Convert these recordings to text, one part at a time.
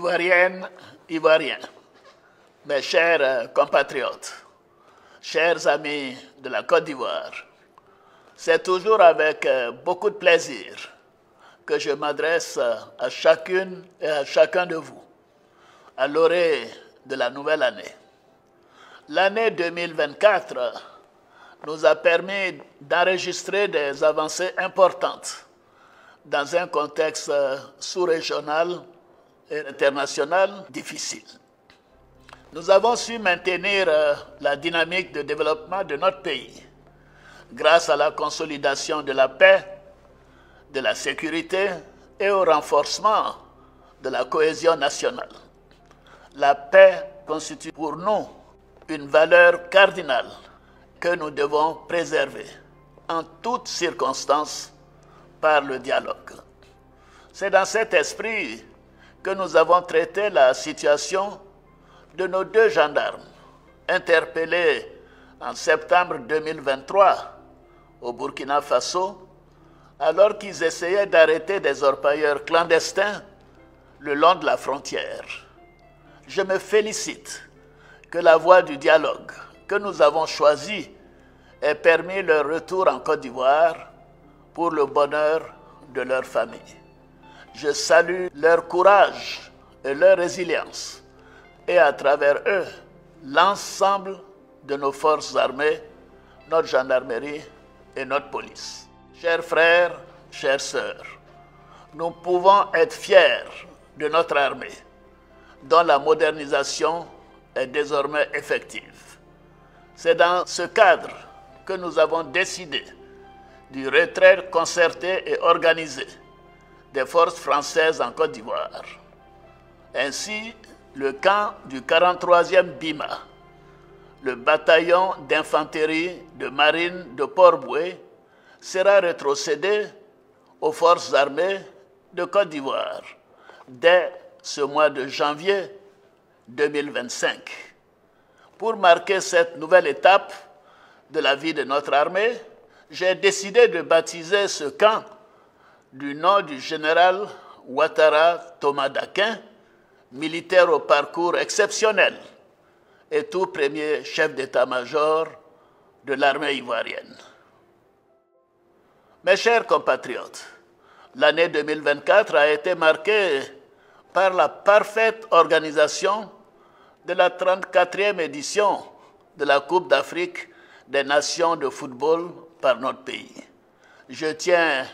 Ivoiriennes, Ivoiriens, mes chers compatriotes, chers amis de la Côte d'Ivoire, c'est toujours avec beaucoup de plaisir que je m'adresse à chacune et à chacun de vous à l'orée de la nouvelle année. L'année 2024 nous a permis d'enregistrer des avancées importantes dans un contexte sous-régional et international difficile. Nous avons su maintenir la dynamique de développement de notre pays grâce à la consolidation de la paix, de la sécurité et au renforcement de la cohésion nationale. La paix constitue pour nous une valeur cardinale que nous devons préserver en toutes circonstances par le dialogue. C'est dans cet esprit que nous avons traité la situation de nos deux gendarmes interpellés en septembre 2023 au Burkina Faso alors qu'ils essayaient d'arrêter des orpailleurs clandestins le long de la frontière. Je me félicite que la voie du dialogue que nous avons choisie ait permis leur retour en Côte d'Ivoire pour le bonheur de leur famille. Je salue leur courage et leur résilience et à travers eux, l'ensemble de nos forces armées, notre gendarmerie et notre police. Chers frères, chères sœurs, nous pouvons être fiers de notre armée, dont la modernisation est désormais effective. C'est dans ce cadre que nous avons décidé du retrait concerté et organisé des forces françaises en Côte d'Ivoire. Ainsi, le camp du 43e BIMA, le bataillon d'infanterie de marine de Port-Bouët, sera rétrocédé aux forces armées de Côte d'Ivoire dès ce mois de janvier 2025. Pour marquer cette nouvelle étape de la vie de notre armée, j'ai décidé de baptiser ce camp du nom du général Ouattara Thomas Dakin, militaire au parcours exceptionnel et tout premier chef d'état-major de l'armée ivoirienne. Mes chers compatriotes, l'année 2024 a été marquée par la parfaite organisation de la 34e édition de la Coupe d'Afrique des Nations de football par notre pays. Je tiens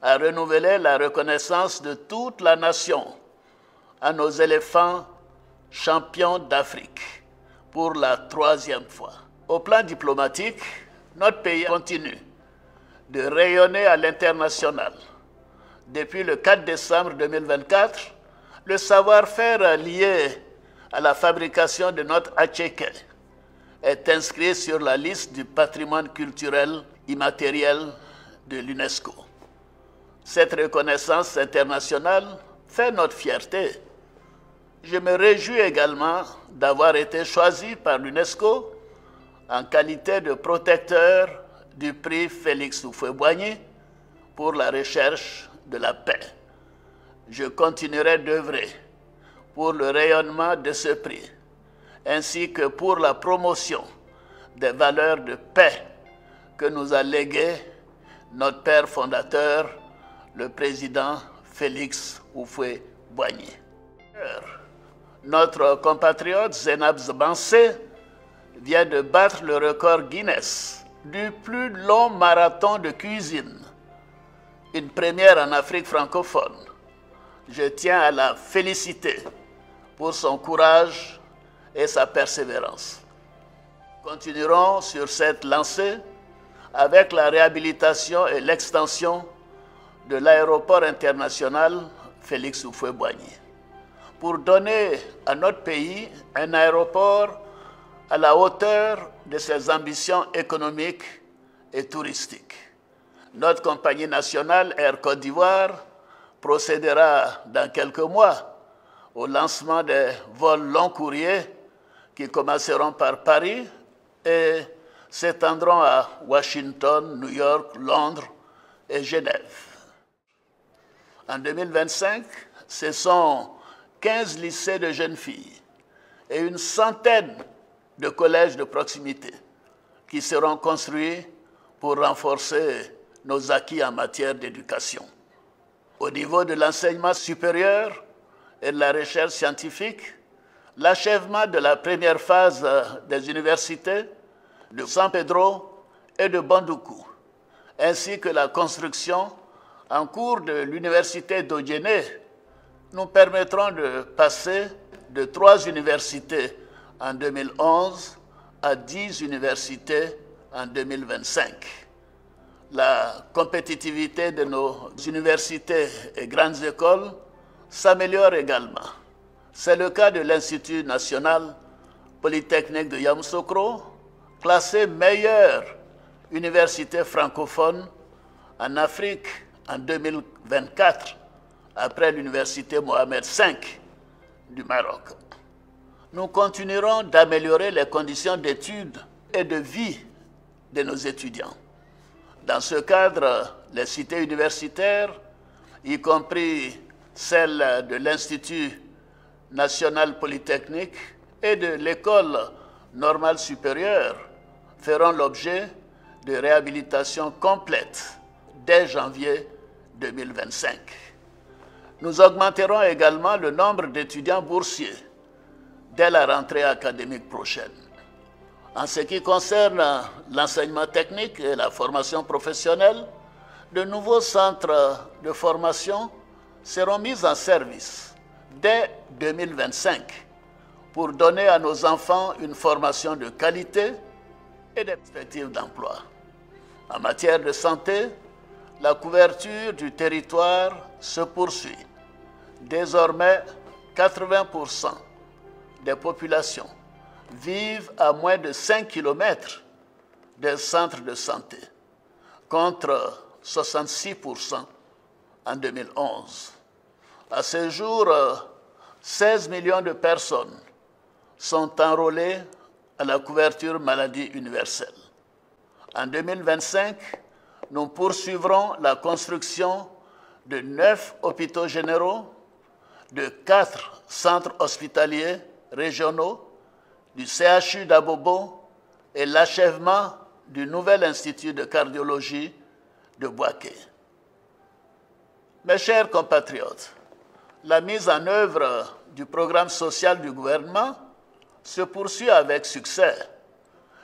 à renouveler la reconnaissance de toute la nation à nos éléphants champions d'Afrique pour la 3e fois. Au plan diplomatique, notre pays continue de rayonner à l'international. Depuis le 4 décembre 2024, le savoir-faire lié à la fabrication de notre attiéké est inscrit sur la liste du patrimoine culturel immatériel de l'UNESCO. Cette reconnaissance internationale fait notre fierté. Je me réjouis également d'avoir été choisi par l'UNESCO en qualité de protecteur du prix Félix Houphouët-Boigny pour la recherche de la paix. Je continuerai d'œuvrer pour le rayonnement de ce prix, ainsi que pour la promotion des valeurs de paix que nous a léguées notre père fondateur, le président Félix Houphouët-Boigny. Notre compatriote Zénab Bansé vient de battre le record Guinness du plus long marathon de cuisine, une première en Afrique francophone. Je tiens à la féliciter pour son courage et sa persévérance. Continuerons sur cette lancée avec la réhabilitation et l'extension de l'aéroport international Félix Houphouët-Boigny pour donner à notre pays un aéroport à la hauteur de ses ambitions économiques et touristiques. Notre compagnie nationale Air Côte d'Ivoire procédera dans quelques mois au lancement des vols long courriers qui commenceront par Paris et s'étendront à Washington, New York, Londres et Genève. En 2025, ce sont 15 lycées de jeunes filles et une centaine de collèges de proximité qui seront construits pour renforcer nos acquis en matière d'éducation. Au niveau de l'enseignement supérieur et de la recherche scientifique, l'achèvement de la première phase des universités de San Pedro et de Bandoukou, ainsi que la construction en cours de l'université d'Odjené, nous permettront de passer de 3 universités en 2011 à 10 universités en 2025. La compétitivité de nos universités et grandes écoles s'améliore également. C'est le cas de l'Institut national polytechnique de Yamoussoukro, classé meilleure université francophone en Afrique en 2024, après l'université Mohamed V du Maroc. Nous continuerons d'améliorer les conditions d'études et de vie de nos étudiants. Dans ce cadre, les cités universitaires, y compris celles de l'Institut national polytechnique et de l'École normale supérieure, feront l'objet de réhabilitation complète dès janvier 2025. Nous augmenterons également le nombre d'étudiants boursiers dès la rentrée académique prochaine. En ce qui concerne l'enseignement technique et la formation professionnelle, de nouveaux centres de formation seront mis en service dès 2025 pour donner à nos enfants une formation de qualité et des perspectives d'emploi. En matière de santé, la couverture du territoire se poursuit. Désormais, 80% des populations vivent à moins de 5 km des centres de santé, contre 66% en 2011. À ce jour, 16 millions de personnes sont enrôlées à la couverture maladie universelle. En 2025, nous poursuivrons la construction de 9 hôpitaux généraux, de 4 centres hospitaliers régionaux, du CHU d'Abobo et l'achèvement du nouvel institut de cardiologie de Bouaké. Mes chers compatriotes, la mise en œuvre du programme social du gouvernement se poursuit avec succès.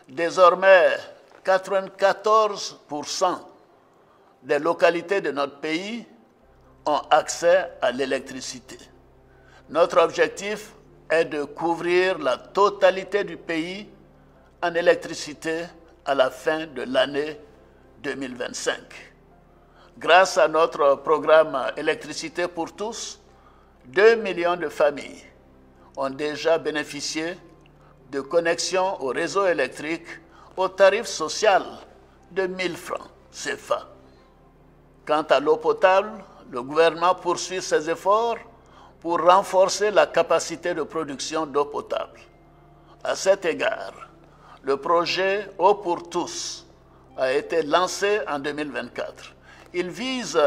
Désormais, 94% des localités de notre pays ont accès à l'électricité. Notre objectif est de couvrir la totalité du pays en électricité à la fin de l'année 2025. Grâce à notre programme Électricité pour tous, 2 millions de familles ont déjà bénéficié de connexions au réseau électrique au tarif social de 1 000 francs CFA. Quant à l'eau potable, le gouvernement poursuit ses efforts pour renforcer la capacité de production d'eau potable. À cet égard, le projet Eau pour tous a été lancé en 2024. Il vise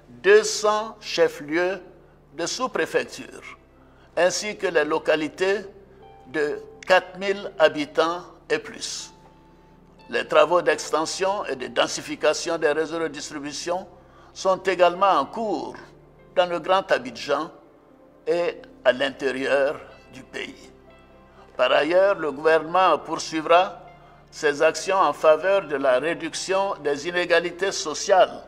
200 chefs-lieux de sous-préfecture, ainsi que les localités de 4 000 habitants et plus. Les travaux d'extension et de densification des réseaux de distribution sont également en cours dans le Grand Abidjan et à l'intérieur du pays. Par ailleurs, le gouvernement poursuivra ses actions en faveur de la réduction des inégalités sociales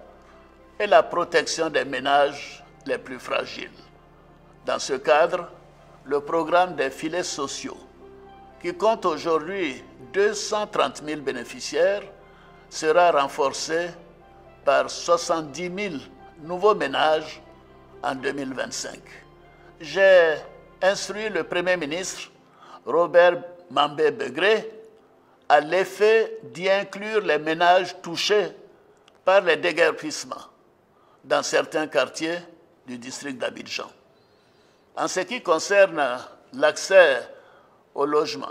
et la protection des ménages les plus fragiles. Dans ce cadre, le programme des filets sociaux, qui compte aujourd'hui 230 000 bénéficiaires, sera renforcé par 70 000 nouveaux ménages en 2025. J'ai instruit le Premier ministre, Robert Mambé-Begré, à l'effet d'y inclure les ménages touchés par les déguerpissements dans certains quartiers du district d'Abidjan. En ce qui concerne l'accès au logement,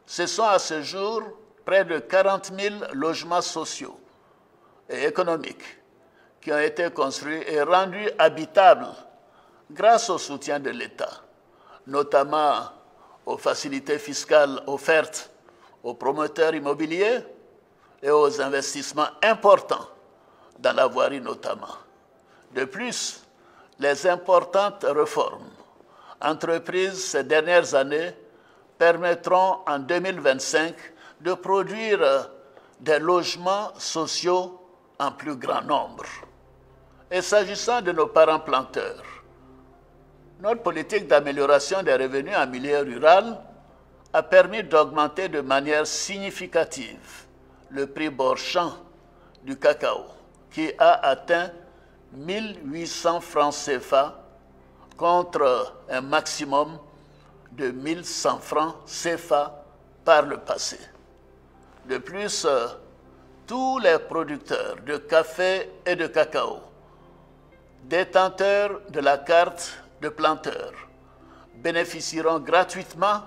ce sont à ce jour près de 40 000 logements sociaux et économiques qui ont été construits et rendus habitables grâce au soutien de l'État, notamment aux facilités fiscales offertes aux promoteurs immobiliers et aux investissements importants dans la voirie notamment. De plus, les importantes réformes entreprises ces dernières années permettront en 2025 de produire des logements sociaux en plus grand nombre. Et s'agissant de nos parents planteurs, notre politique d'amélioration des revenus en milieu rural a permis d'augmenter de manière significative le prix bord champ du cacao, qui a atteint 1800 francs CFA contre un maximum de 1100 francs CFA par le passé. De plus, tous les producteurs de café et de cacao, détenteurs de la carte de planteur, bénéficieront gratuitement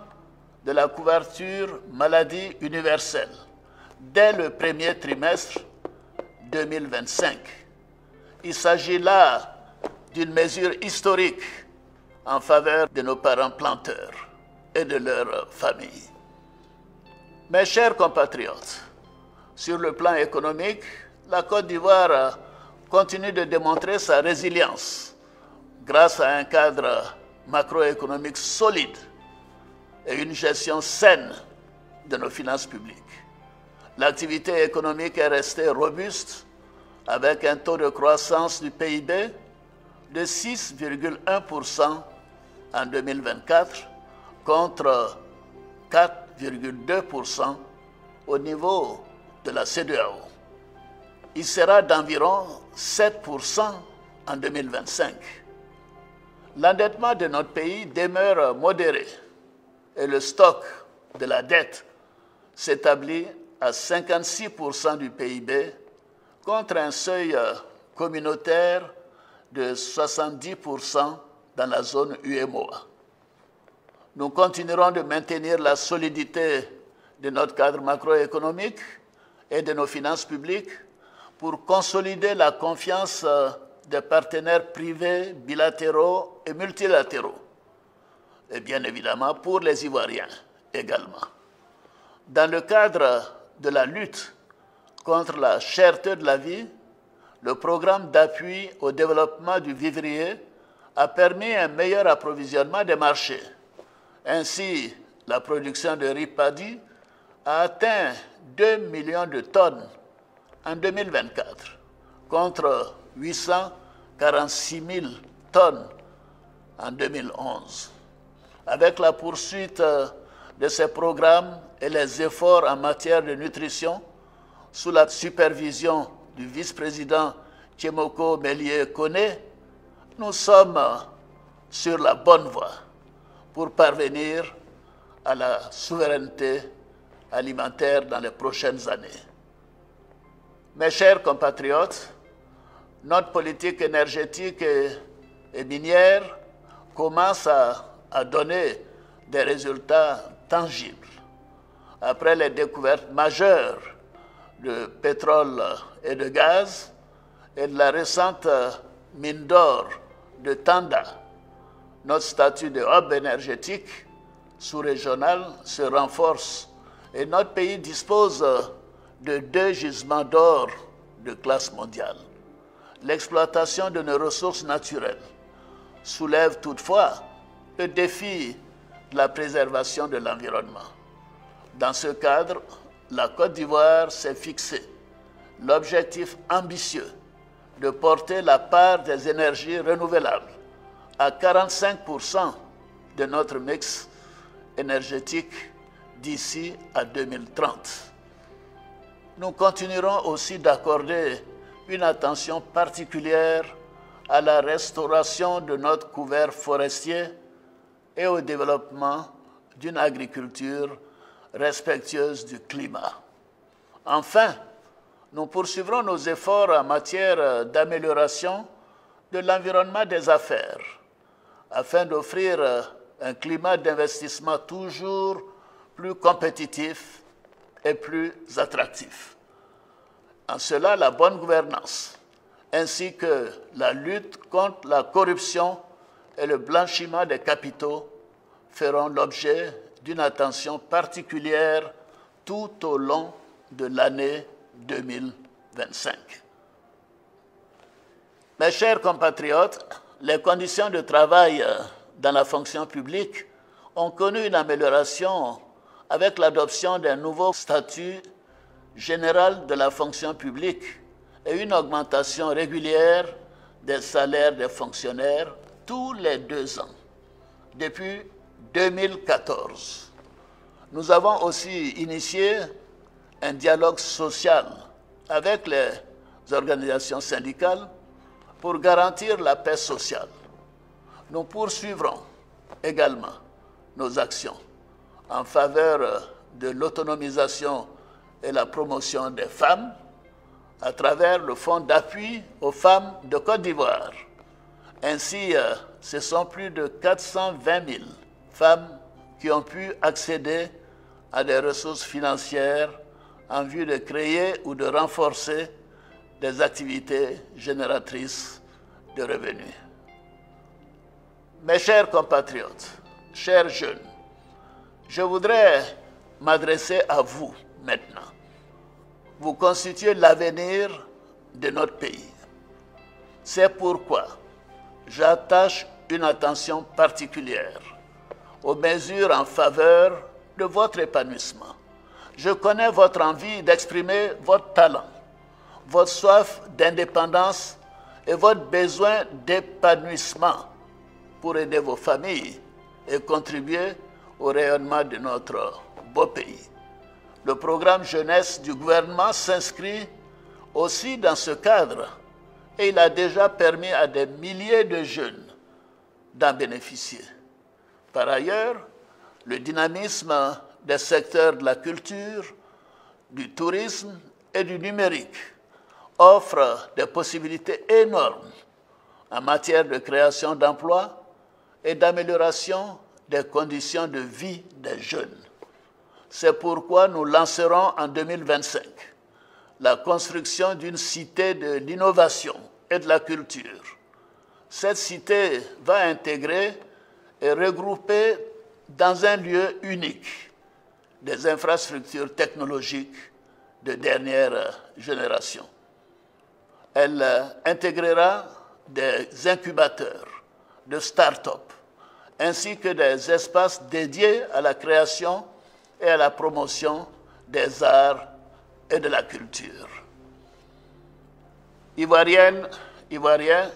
de la couverture maladie universelle dès le premier trimestre 2025. Il s'agit là d'une mesure historique en faveur de nos parents planteurs et de leurs familles. Mes chers compatriotes, sur le plan économique, la Côte d'Ivoire continue de démontrer sa résilience grâce à un cadre macroéconomique solide et une gestion saine de nos finances publiques. L'activité économique est restée robuste avec un taux de croissance du PIB de 6,1% en 2024 contre 4,2% au niveau de la CEDEAO. Il sera d'environ 7% en 2025. L'endettement de notre pays demeure modéré et le stock de la dette s'établit à 56% du PIB contre un seuil communautaire de 70% dans la zone UEMOA. Nous continuerons de maintenir la solidité de notre cadre macroéconomique et de nos finances publiques pour consolider la confiance des partenaires privés, bilatéraux et multilatéraux, et bien évidemment pour les Ivoiriens également. Dans le cadre de la lutte contre la cherté de la vie, le programme d'appui au développement du vivrier a permis un meilleur approvisionnement des marchés. Ainsi, la production de riz paddy a atteint 2 millions de tonnes en 2024, contre 846 000 tonnes en 2011. Avec la poursuite de ces programmes et les efforts en matière de nutrition, sous la supervision du vice-président Tchemoko Mélié Koné, nous sommes sur la bonne voie pour parvenir à la souveraineté alimentaire dans les prochaines années. Mes chers compatriotes, notre politique énergétique et minière commence à donner des résultats tangibles. Après les découvertes majeures de pétrole et de gaz et de la récente mine d'or de Tanda, notre statut de hub énergétique sous-régional se renforce et notre pays dispose de 2 gisements d'or de classe mondiale. L'exploitation de nos ressources naturelles soulève toutefois le défi de la préservation de l'environnement. Dans ce cadre, la Côte d'Ivoire s'est fixé l'objectif ambitieux de porter la part des énergies renouvelables à 45% de notre mix énergétique d'ici à 2030. Nous continuerons aussi d'accorder une attention particulière à la restauration de notre couvert forestier et au développement d'une agriculture respectueuse du climat. Enfin, nous poursuivrons nos efforts en matière d'amélioration de l'environnement des affaires, afin d'offrir un climat d'investissement toujours plus compétitif et plus attractif. En cela, la bonne gouvernance, ainsi que la lutte contre la corruption et le blanchiment des capitaux feront l'objet d'une attention particulière tout au long de l'année 2025. Mes chers compatriotes, les conditions de travail dans la fonction publique ont connu une amélioration avec l'adoption d'un nouveau statut général de la fonction publique et une augmentation régulière des salaires des fonctionnaires tous les 2 ans, depuis 2014. Nous avons aussi initié un dialogue social avec les organisations syndicales pour garantir la paix sociale. Nous poursuivrons également nos actions en faveur de l'autonomisation et la promotion des femmes à travers le Fonds d'appui aux femmes de Côte d'Ivoire. Ainsi, ce sont plus de 420 000 femmes qui ont pu accéder à des ressources financières en vue de créer ou de renforcer des activités génératrices de revenus. Mes chers compatriotes, chers jeunes, je voudrais m'adresser à vous maintenant. Vous constituez l'avenir de notre pays. C'est pourquoi j'attache une attention particulière aux mesures en faveur de votre épanouissement. Je connais votre envie d'exprimer votre talent, votre soif d'indépendance et votre besoin d'épanouissement pour aider vos familles et contribuer au rayonnement de notre beau pays. Le programme jeunesse du gouvernement s'inscrit aussi dans ce cadre et il a déjà permis à des milliers de jeunes d'en bénéficier. Par ailleurs, le dynamisme des secteurs de la culture, du tourisme et du numérique offre des possibilités énormes en matière de création d'emplois et d'amélioration des conditions de vie des jeunes. C'est pourquoi nous lancerons en 2025 la construction d'une cité de l'innovation et de la culture. Cette cité va intégrer et regrouper dans un lieu unique des infrastructures technologiques de dernière génération. Elle intégrera des incubateurs de start-up ainsi que des espaces dédiés à la création et à la promotion des arts et de la culture. Ivoiriennes, Ivoiriens,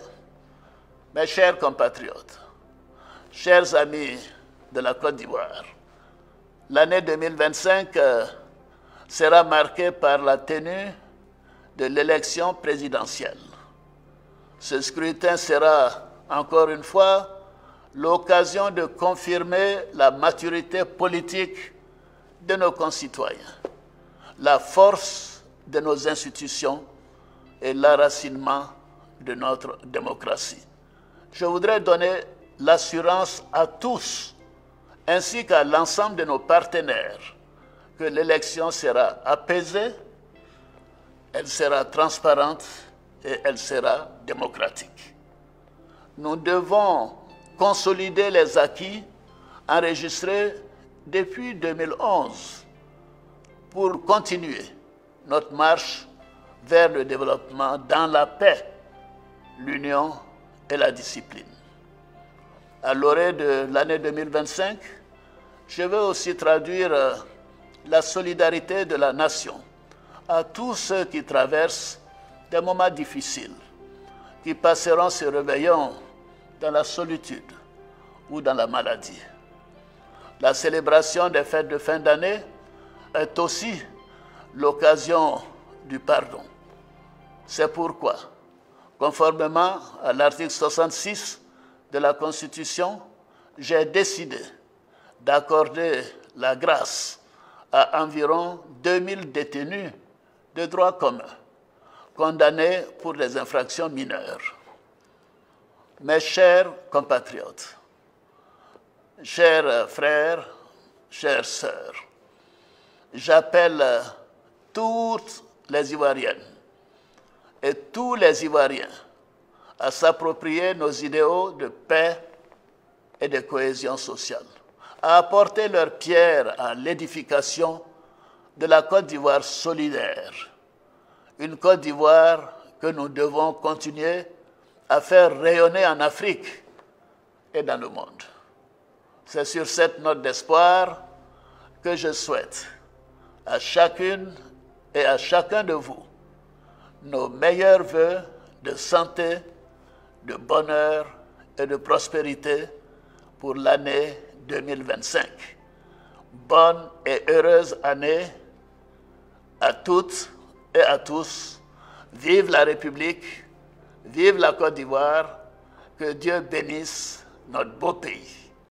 mes chers compatriotes, chers amis de la Côte d'Ivoire, l'année 2025 sera marquée par la tenue de l'élection présidentielle. Ce scrutin sera, encore une fois, l'occasion de confirmer la maturité politique de nos concitoyens, la force de nos institutions et l'enracinement de notre démocratie. Je voudrais donner l'assurance à tous, ainsi qu'à l'ensemble de nos partenaires, que l'élection sera apaisée, elle sera transparente et elle sera démocratique. Nous devons consolider les acquis enregistrés depuis 2011 pour continuer notre marche vers le développement dans la paix, l'union et la discipline. À l'orée de l'année 2025, je veux aussi traduire la solidarité de la nation à tous ceux qui traversent des moments difficiles, qui passeront ce réveillon dans la solitude ou dans la maladie. La célébration des fêtes de fin d'année est aussi l'occasion du pardon. C'est pourquoi, conformément à l'article 66 de la Constitution, j'ai décidé d'accorder la grâce à environ 2000 détenus de droit commun, condamnés pour des infractions mineures. Mes chers compatriotes, chers frères, chères sœurs, j'appelle toutes les Ivoiriennes et tous les Ivoiriens à s'approprier nos idéaux de paix, et de cohésion sociale, à apporter leur pierre à l'édification de la Côte d'Ivoire solidaire, une Côte d'Ivoire que nous devons continuer à faire rayonner en Afrique et dans le monde. C'est sur cette note d'espoir que je souhaite à chacune et à chacun de vous nos meilleurs vœux de santé, de bonheur et de prospérité pour l'année 2025. Bonne et heureuse année à toutes et à tous. Vive la République, vive la Côte d'Ivoire, que Dieu bénisse notre beau pays.